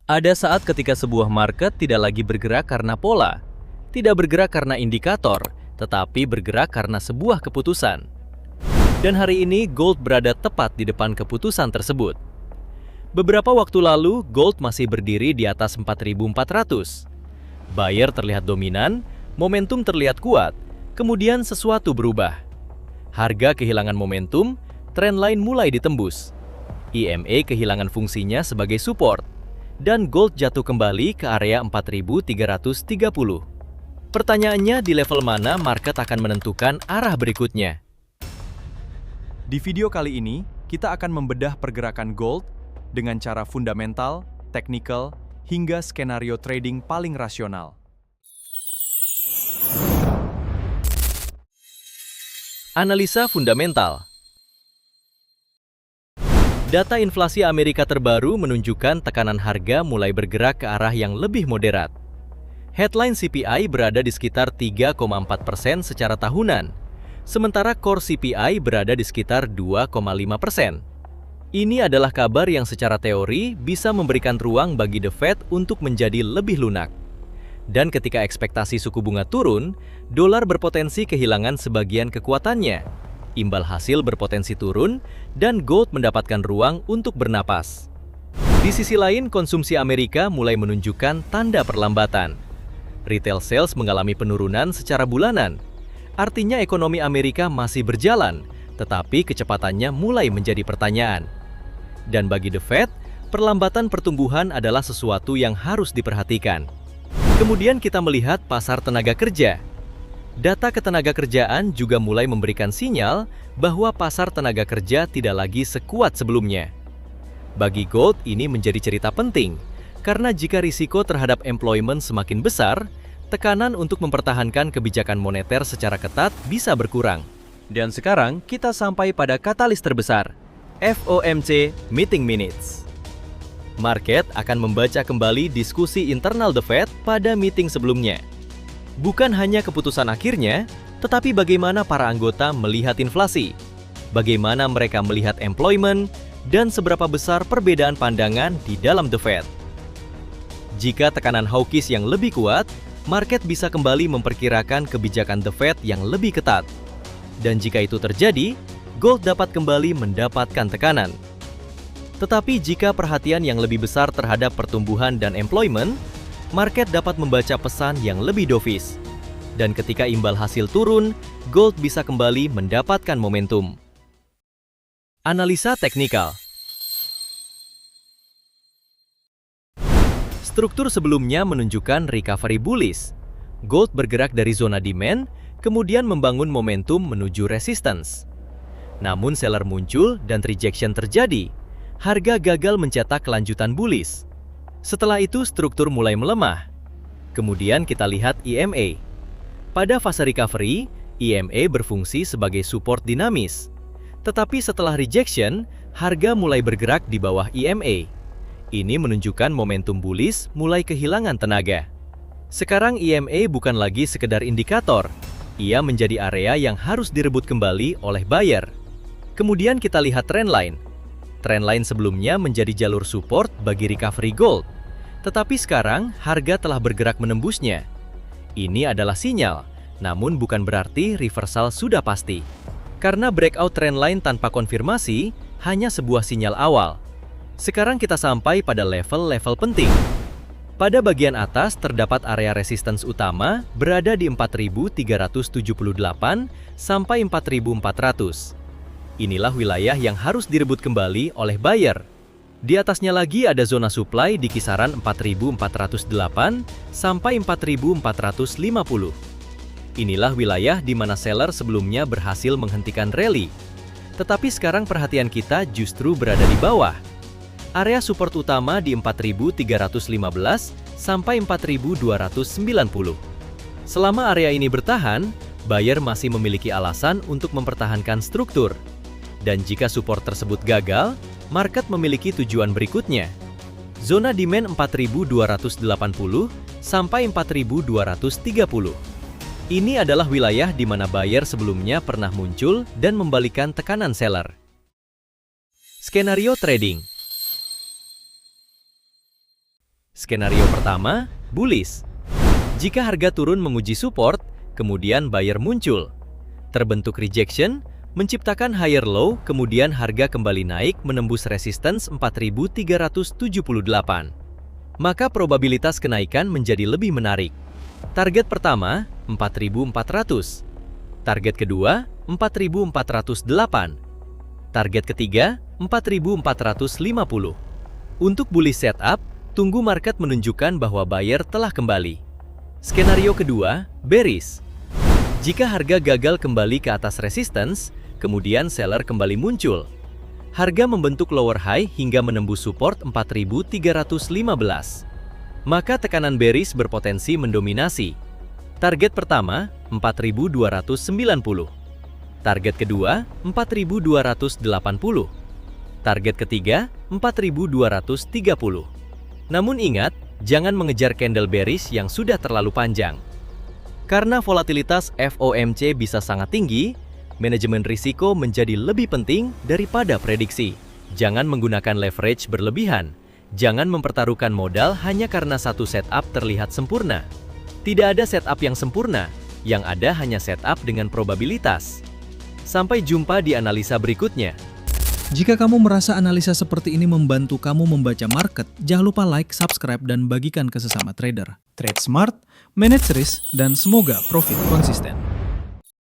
Ada saat ketika sebuah market tidak lagi bergerak karena pola, tidak bergerak karena indikator, tetapi bergerak karena sebuah keputusan. Dan hari ini gold berada tepat di depan keputusan tersebut. Beberapa waktu lalu, gold masih berdiri di atas 4.400. Buyer terlihat dominan, momentum terlihat kuat, kemudian sesuatu berubah. Harga kehilangan momentum, tren lain mulai ditembus. EMA kehilangan fungsinya sebagai support, dan gold jatuh kembali ke area 4.330. Pertanyaannya, di level mana market akan menentukan arah berikutnya? Di video kali ini, kita akan membedah pergerakan gold dengan cara fundamental, teknikal, hingga skenario trading paling rasional. Analisa fundamental. Data inflasi Amerika terbaru menunjukkan tekanan harga mulai bergerak ke arah yang lebih moderat. Headline CPI berada di sekitar 3,4% secara tahunan, sementara core CPI berada di sekitar 2,5%. Ini adalah kabar yang secara teori bisa memberikan ruang bagi The Fed untuk menjadi lebih lunak. Dan ketika ekspektasi suku bunga turun, dolar berpotensi kehilangan sebagian kekuatannya. Imbal hasil berpotensi turun, dan gold mendapatkan ruang untuk bernapas. Di sisi lain, konsumsi Amerika mulai menunjukkan tanda perlambatan. Retail sales mengalami penurunan secara bulanan. Artinya ekonomi Amerika masih berjalan, tetapi kecepatannya mulai menjadi pertanyaan. Dan bagi The Fed, perlambatan pertumbuhan adalah sesuatu yang harus diperhatikan. Kemudian kita melihat pasar tenaga kerja. Data ketenagakerjaan juga mulai memberikan sinyal bahwa pasar tenaga kerja tidak lagi sekuat sebelumnya. Bagi gold, ini menjadi cerita penting, karena jika risiko terhadap employment semakin besar, tekanan untuk mempertahankan kebijakan moneter secara ketat bisa berkurang. Dan sekarang kita sampai pada katalis terbesar, FOMC Meeting Minutes. Market akan membaca kembali diskusi internal The Fed pada meeting sebelumnya. Bukan hanya keputusan akhirnya, tetapi bagaimana para anggota melihat inflasi, bagaimana mereka melihat employment, dan seberapa besar perbedaan pandangan di dalam The Fed. Jika tekanan hawkish yang lebih kuat, market bisa kembali memperkirakan kebijakan The Fed yang lebih ketat. Dan jika itu terjadi, gold dapat kembali mendapatkan tekanan. Tetapi jika perhatian yang lebih besar terhadap pertumbuhan dan employment, market dapat membaca pesan yang lebih dovish. Dan ketika imbal hasil turun, gold bisa kembali mendapatkan momentum. Analisa teknikal. Struktur sebelumnya menunjukkan recovery bullish. Gold bergerak dari zona demand, kemudian membangun momentum menuju resistance. Namun seller muncul dan rejection terjadi. Harga gagal mencetak kelanjutan bullish. Setelah itu struktur mulai melemah. Kemudian kita lihat EMA. Pada fase recovery, EMA berfungsi sebagai support dinamis. Tetapi setelah rejection, harga mulai bergerak di bawah EMA. Ini menunjukkan momentum bullish mulai kehilangan tenaga. Sekarang EMA bukan lagi sekedar indikator. Ia menjadi area yang harus direbut kembali oleh buyer. Kemudian kita lihat trendline. Trendline sebelumnya menjadi jalur support bagi recovery gold. Tetapi sekarang harga telah bergerak menembusnya. Ini adalah sinyal, namun bukan berarti reversal sudah pasti. Karena breakout trendline tanpa konfirmasi hanya sebuah sinyal awal. Sekarang kita sampai pada level-level penting. Pada bagian atas terdapat area resistance utama berada di 4.378 sampai 4.400. Inilah wilayah yang harus direbut kembali oleh buyer. Di atasnya lagi ada zona supply di kisaran 4.408 sampai 4.450. Inilah wilayah di mana seller sebelumnya berhasil menghentikan rally. Tetapi sekarang perhatian kita justru berada di bawah. Area support utama di 4.315 sampai 4.290. Selama area ini bertahan, buyer masih memiliki alasan untuk mempertahankan struktur. Dan jika support tersebut gagal, market memiliki tujuan berikutnya. Zona demand 4.280 sampai 4.230. Ini adalah wilayah di mana buyer sebelumnya pernah muncul dan membalikan tekanan seller. Skenario trading. Skenario pertama, bullish. Jika harga turun menguji support, kemudian buyer muncul. Terbentuk rejection, menciptakan higher low, kemudian harga kembali naik menembus resistance 4.378. Maka probabilitas kenaikan menjadi lebih menarik. Target pertama, 4.400. Target kedua, 4.408. Target ketiga, 4.450. Untuk bullish setup, tunggu market menunjukkan bahwa buyer telah kembali. Skenario kedua, bearish. Jika harga gagal kembali ke atas resistance, kemudian seller kembali muncul. Harga membentuk lower high hingga menembus support 4.315. Maka tekanan bearish berpotensi mendominasi. Target pertama, 4.290. Target kedua, 4.280. Target ketiga, 4.230. Namun ingat, jangan mengejar candle bearish yang sudah terlalu panjang. Karena volatilitas FOMC bisa sangat tinggi, manajemen risiko menjadi lebih penting daripada prediksi. Jangan menggunakan leverage berlebihan. Jangan mempertaruhkan modal hanya karena satu setup terlihat sempurna. Tidak ada setup yang sempurna, yang ada hanya setup dengan probabilitas. Sampai jumpa di analisa berikutnya. Jika kamu merasa analisa seperti ini membantu kamu membaca market, jangan lupa like, subscribe, dan bagikan ke sesama trader. Trade smart, manage risk, dan semoga profit konsisten.